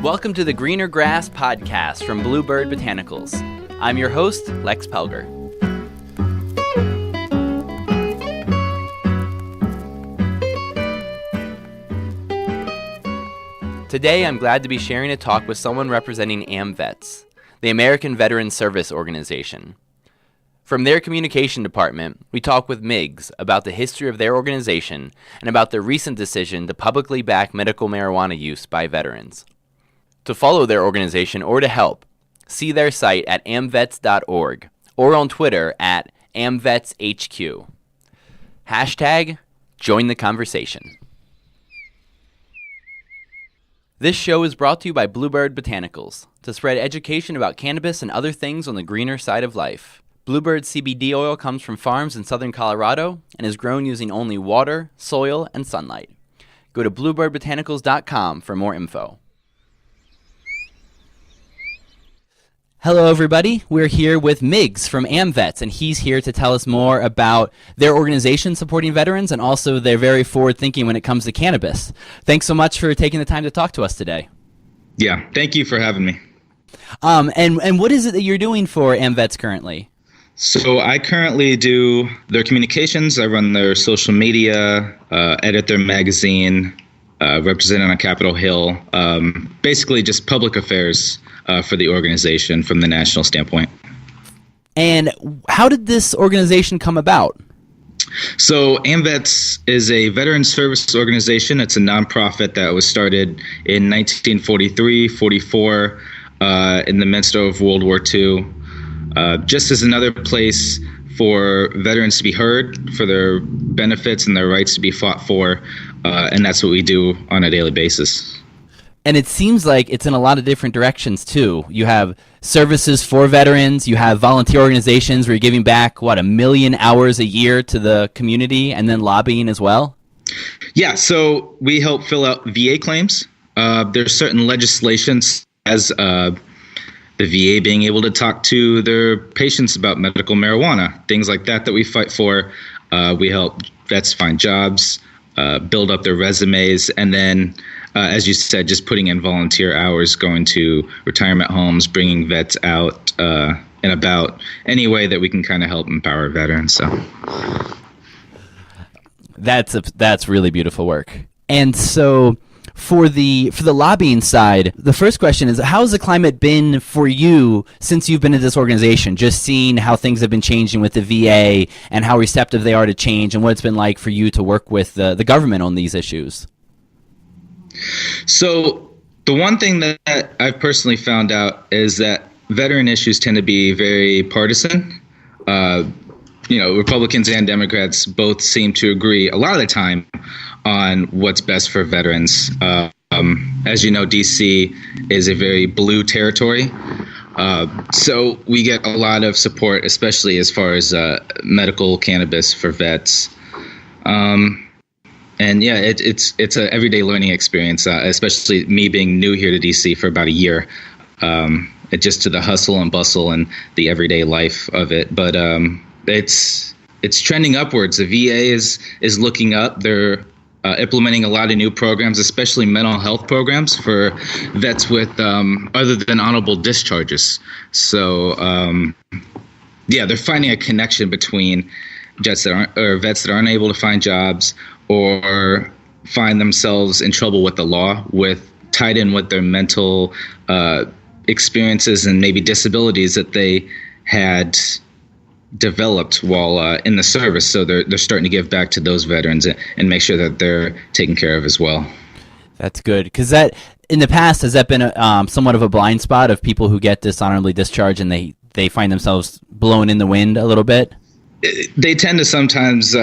Welcome to the Greener Grass podcast from BlueBird Botanicals. I'm your host, Lex Pelger. Today, I'm glad to be sharing a talk with someone representing AMVETS, the American Veterans Service Organization. From their communication department, we talk with Migs about the history of their organization and about their recent decision to publicly back medical marijuana use by veterans. To follow their organization or to help, see their site at amvets.org or on Twitter at AMVETSHQ. Hashtag join the conversation. This show is brought to you by BlueBird Botanicals to spread education about cannabis and other things on the greener side of life. BlueBird CBD oil comes from farms in southern Colorado and is grown using only water, soil, and sunlight. Go to bluebirdbotanicals.com for more info. Hello, everybody. We're here with Migs from AMVETS, and he's here to tell us more about their organization supporting veterans and also they're very forward-thinking when it comes to cannabis. Thanks so much for taking the time to talk to us today. Yeah, thank you for having me. And what is it that you're doing for AMVETS currently? So I currently do their communications. I run their social media, edit their magazine, represented on Capitol Hill, basically just public affairs for the organization from the national standpoint. And how did this organization come about? So AMVETS is a veterans service organization. It's a nonprofit that was started in 1943-44 in the midst of World War II. Just as another place for veterans to be heard, for their benefits and their rights to be fought for, and that's what we do on a daily basis. And it seems like it's in a lot of different directions, too. You have services for veterans, you have volunteer organizations where you're giving back, 1 million hours a year to the community, and then lobbying as well? Yeah, so we help fill out VA claims. There's certain legislations as the VA being able to talk to their patients about medical marijuana, things like that we fight for. We help vets find jobs, build up their resumes, and then, as you said, just putting in volunteer hours, going to retirement homes, bringing vets out and about any way that we can kind of help empower veterans. So that's really beautiful work. And so for the lobbying side, the first question is, how's the climate been for you since you've been in this organization, just seeing how things have been changing with the VA and how receptive they are to change and what it's been like for you to work with the government on these issues? So the one thing that I've personally found out is that veteran issues tend to be very partisan. Republicans and Democrats both seem to agree a lot of the time on what's best for veterans. As you know, DC is a very blue territory. So we get a lot of support, especially as far as medical cannabis for vets. And yeah, it's an everyday learning experience, especially me being new here to DC for about a year. Just to the hustle and bustle and the everyday life of it. But it's trending upwards. The VA is looking up. They're implementing a lot of new programs, especially mental health programs for vets with other than honorable discharges. So they're finding a connection between vets that aren't able to find jobs or find themselves in trouble with the law, tied in with their mental experiences and maybe disabilities that they had developed while in the service. So they're starting to give back to those veterans and make sure that they're taken care of as well. That's good, because that in the past, has that been somewhat of a blind spot of people who get dishonorably discharged and they find themselves blown in the wind a little bit? They tend to sometimes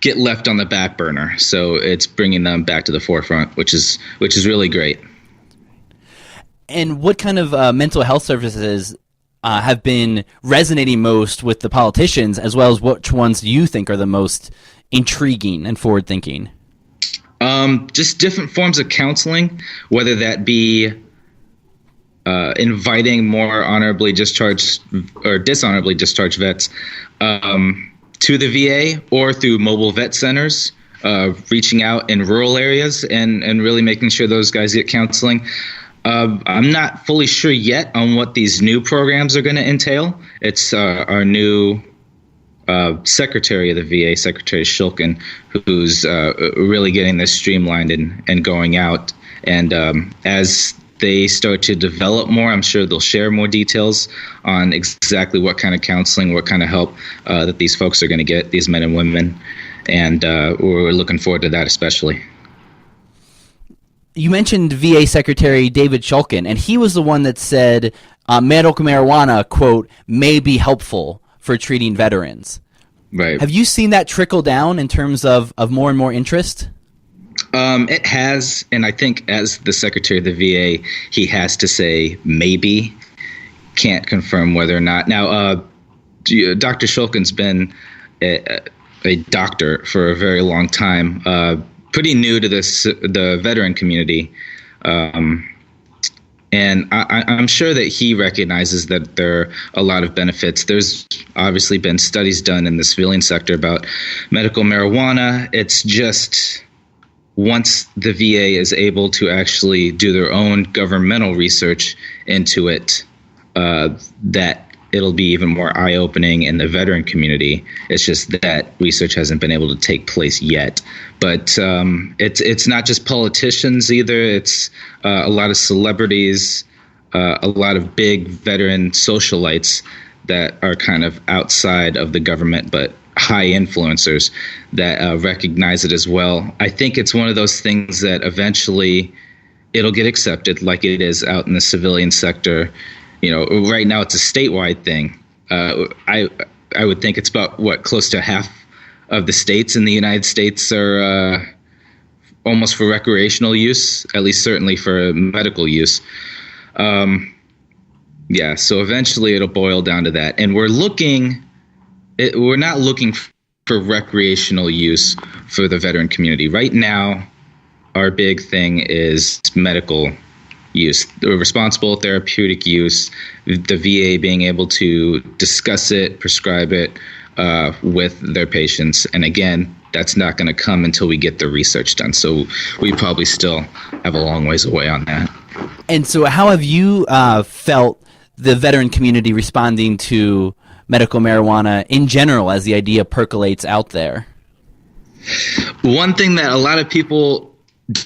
get left on the back burner, so it's bringing them back to the forefront, which is really great. And what kind of mental health services have been resonating most with the politicians, as well as which ones do you think are the most intriguing and forward-thinking? Just different forms of counseling, whether that be inviting more honorably discharged or dishonorably discharged vets to the VA or through mobile vet centers, reaching out in rural areas and really making sure those guys get counseling. I'm not fully sure yet on what these new programs are going to entail. It's our new Secretary of the VA, Secretary Shulkin, who's really getting this streamlined and going out. And as they start to develop more, I'm sure they'll share more details on exactly what kind of counseling, what kind of help that these folks are going to get, these men and women. And we're looking forward to that especially. You mentioned VA Secretary David Shulkin, and he was the one that said medical marijuana, quote, may be helpful for treating veterans. Right. Have you seen that trickle down in terms of more and more interest? It has, and I think as the Secretary of the VA, he has to say maybe, can't confirm whether or not. Now, Dr. Shulkin's been a doctor for a very long time, pretty new to the veteran community, and I'm sure that he recognizes that there are a lot of benefits. There's obviously been studies done in the civilian sector about medical marijuana. It's just once the VA is able to actually do their own governmental research into it, that it'll be even more eye-opening in the veteran community. It's just that research hasn't been able to take place yet. But it's not just politicians either. It's a lot of celebrities, a lot of big veteran socialites that are kind of outside of the government, but high influencers that recognize it as well. I think it's one of those things that eventually it'll get accepted like it is out in the civilian sector. You know, right now it's a statewide thing. I would think it's about close to half of the states in the United States are almost for recreational use, at least certainly for medical use. Yeah, so eventually it'll boil down to that, and we're not looking for recreational use for the veteran community right now. Our big thing is medical use, responsible therapeutic use, the VA being able to discuss it, prescribe it with their patients. And again, that's not going to come until we get the research done. So we probably still have a long ways away on that. And so how have you felt the veteran community responding to medical marijuana in general as the idea percolates out there? One thing that a lot of people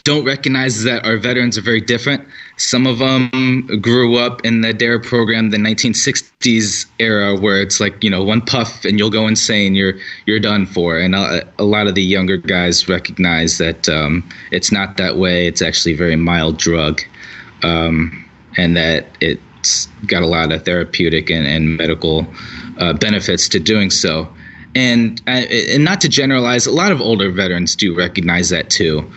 don't recognize is that our veterans are very different. Some of them grew up in the DARE program, the 1960s era, where it's like, you know, one puff and you'll go insane, you're done for. And a lot of the younger guys recognize that it's not that way. It's actually a very mild drug, and that it's got a lot of therapeutic and medical benefits to doing so. And not to generalize, a lot of older veterans do recognize that too.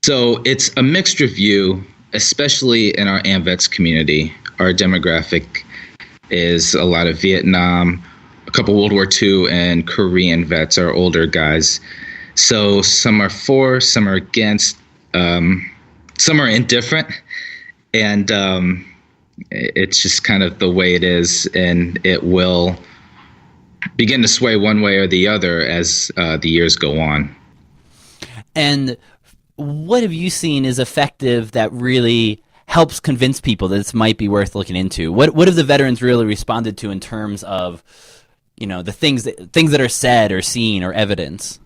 So it's a mixed review, especially in our AMVETS community. Our demographic is a lot of Vietnam, a couple World War II, and Korean vets are older guys. So some are for, some are against, some are indifferent, and it's just kind of the way it is, and it will begin to sway one way or the other as the years go on. And what have you seen is effective that really helps convince people that this might be worth looking into? What have the veterans really responded to in terms of, you know, the things that are said or seen or evidence?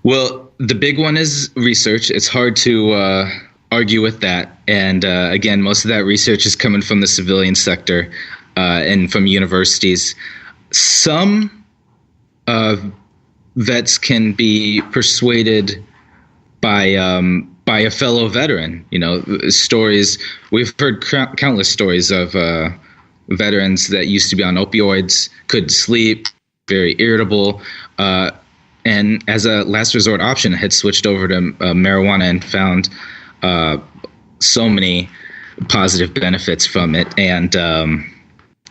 Well, the big one is research. It's hard to argue with that. And again, most of that research is coming from the civilian sector and from universities. Some vets can be persuaded by a fellow veteran. You know, stories, we've heard countless stories of veterans that used to be on opioids, couldn't sleep, very irritable, and as a last resort option had switched over to marijuana and found so many positive benefits from it. And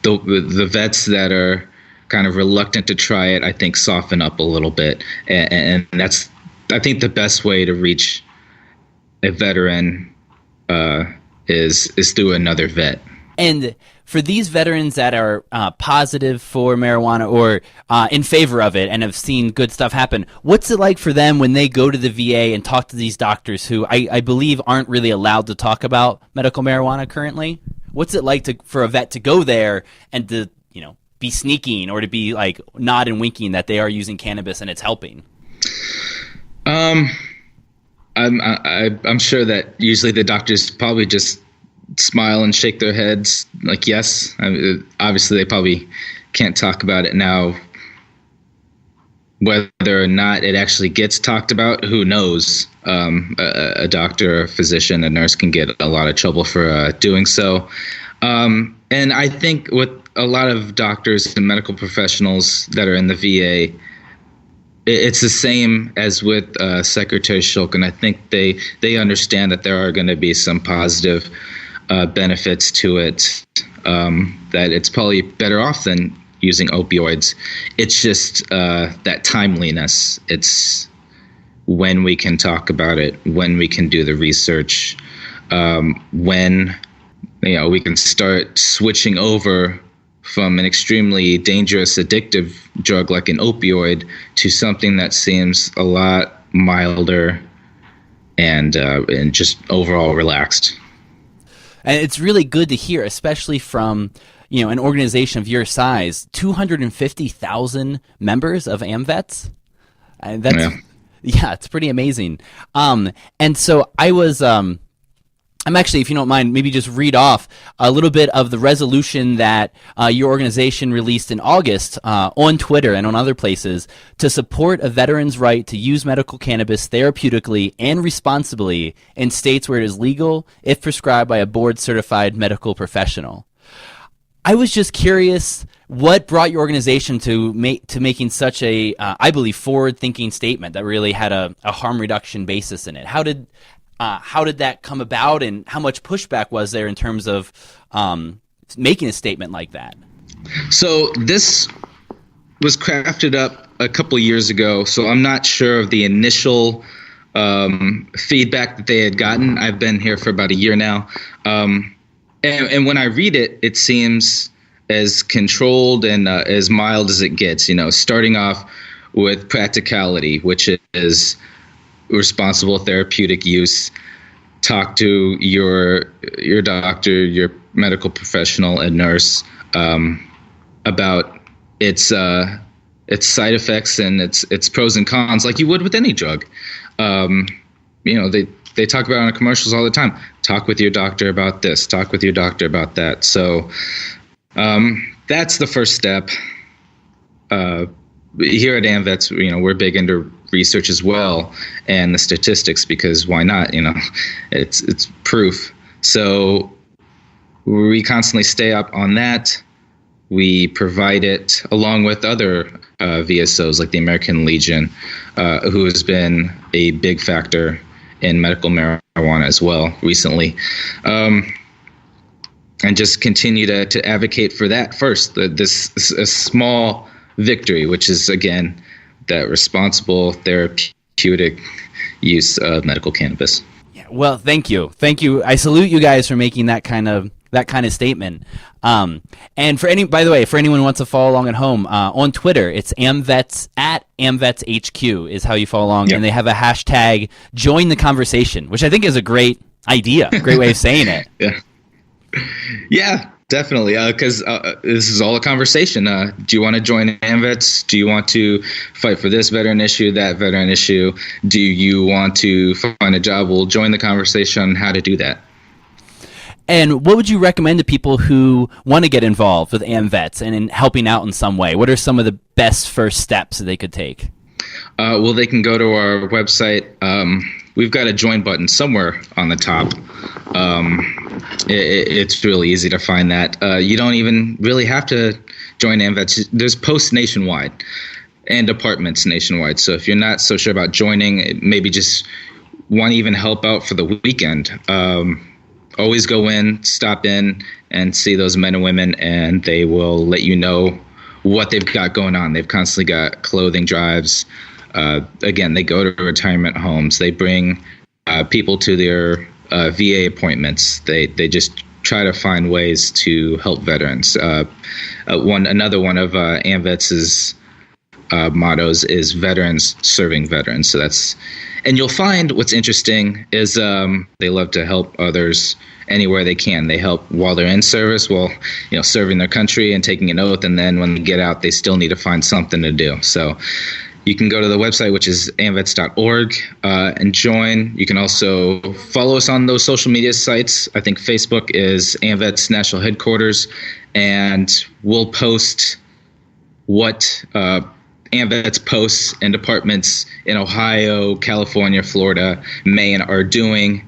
the vets that are kind of reluctant to try it, I think, soften up a little bit, and that's, I think, the best way to reach a veteran is through another vet. And for these veterans that are positive for marijuana or in favor of it and have seen good stuff happen, what's it like for them when they go to the VA and talk to these doctors who I believe aren't really allowed to talk about medical marijuana currently? What's it like for a vet to go there and to, be sneaking or to be like nod and winking that they are using cannabis and it's helping? I'm sure that usually the doctors probably just smile and shake their heads like yes. Obviously, they probably can't talk about it now. Whether or not it actually gets talked about, who knows? A doctor, a physician, a nurse can get a lot of trouble for doing so. And I think with a lot of doctors and medical professionals that are in the VA, it's the same as with Secretary Shulkin. I think they understand that there are going to be some positive benefits to it, that it's probably better off than using opioids. It's just that timeliness. It's when we can talk about it, when we can do the research, when we can start switching over from an extremely dangerous addictive drug like an opioid to something that seems a lot milder and just overall relaxed. And it's really good to hear, especially from an organization of your size, 250,000 members of AMVETS. It's pretty amazing. And so I'm actually, if you don't mind, maybe just read off a little bit of the resolution that your organization released in August on Twitter and on other places to support a veteran's right to use medical cannabis therapeutically and responsibly in states where it is legal if prescribed by a board-certified medical professional. I was just curious, what brought your organization to making such a, I believe, forward-thinking statement that really had a harm reduction basis in it? How did that come about, and how much pushback was there in terms of making a statement like that? So this was crafted up a couple of years ago, so I'm not sure of the initial feedback that they had gotten. I've been here for about a year now. And when I read it, it seems as controlled and as mild as it gets, starting off with practicality, which is responsible therapeutic use. Talk to your doctor, your medical professional, and nurse about its side effects and its pros and cons, like you would with any drug. They talk about it on commercials all the time. Talk with your doctor about this. Talk with your doctor about that. So that's the first step. Here at AMVETS, we're big into research as well and the statistics, because why not? It's proof. So we constantly stay up on that. We provide it along with other VSOs like the American Legion, who has been a big factor in medical marijuana as well recently. And just continue to advocate for that first, this a small victory, which is, again, that responsible therapeutic use of medical cannabis. Yeah, well, thank you. I salute you guys for making that kind of statement. And by the way, for anyone who wants to follow along at home, on Twitter, it's AMVETS at AMVETSHQ is how you follow along. Yep. And they have a hashtag join the conversation, which I think is a great idea, great way of saying it. Yeah, definitely. Because this is all a conversation. Do you want to join AMVETS? Do you want to fight for this veteran issue, that veteran issue? Do you want to find a job? We'll join the conversation on how to do that. And what would you recommend to people who want to get involved with AMVETS and in helping out in some way? What are some of the best first steps that they could take? Well, they can go to our website. We've got a join button somewhere on the top. It's really easy to find that. You don't even really have to join AMVETS. There's posts nationwide and departments nationwide. So if you're not so sure about joining, maybe just want to even help out for the weekend, always go in, stop in, and see those men and women, and they will let you know what they've got going on. They've constantly got clothing drives. Again, they go to retirement homes. They bring people to their VA appointments. They just try to find ways to help veterans. Another one of AMVETS's mottos is veterans serving veterans. So and you'll find what's interesting is they love to help others anywhere they can. They help while they're in service, while serving their country and taking an oath, and then when they get out, they still need to find something to do. So you can go to the website, which is amvets.org, and join. You can also follow us on those social media sites. I think Facebook is AMVETS National Headquarters, and we'll post what AMVETS posts and departments in Ohio, California, Florida, Maine are doing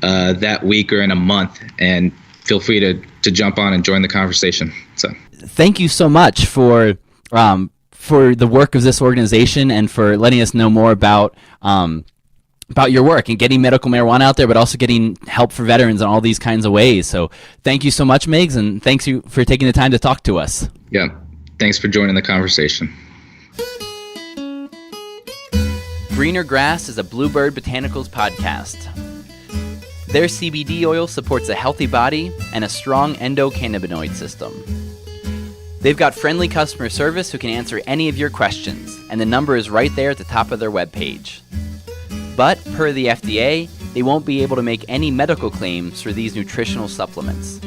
that week or in a month, and feel free to jump on and join the conversation. So, thank you so much for the work of this organization and for letting us know more about your work and getting medical marijuana out there, but also getting help for veterans in all these kinds of ways. So, thank you so much, Migs, and thanks you for taking the time to talk to us. Yeah, thanks for joining the conversation. Greener Grass is a BlueBird Botanicals podcast. Their CBD oil supports a healthy body and a strong endocannabinoid system. They've got friendly customer service who can answer any of your questions, and the number is right there at the top of their webpage. But, per the FDA, they won't be able to make any medical claims for these nutritional supplements.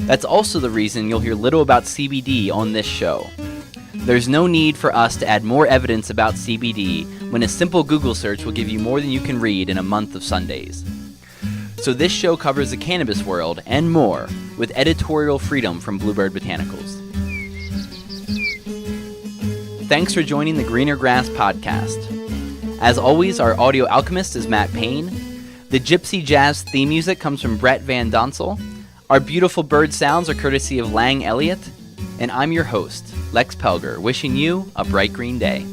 That's also the reason you'll hear little about CBD on this show. There's no need for us to add more evidence about CBD when a simple Google search will give you more than you can read in a month of Sundays. So this show covers the cannabis world and more with editorial freedom from BlueBird Botanicals. Thanks for joining the Greener Grass podcast. As always, our audio alchemist is Matt Payne. The Gypsy Jazz theme music comes from Brett Van Donsel. Our beautiful bird sounds are courtesy of Lang Elliott. And I'm your host, Lex Pelger, wishing you a bright green day.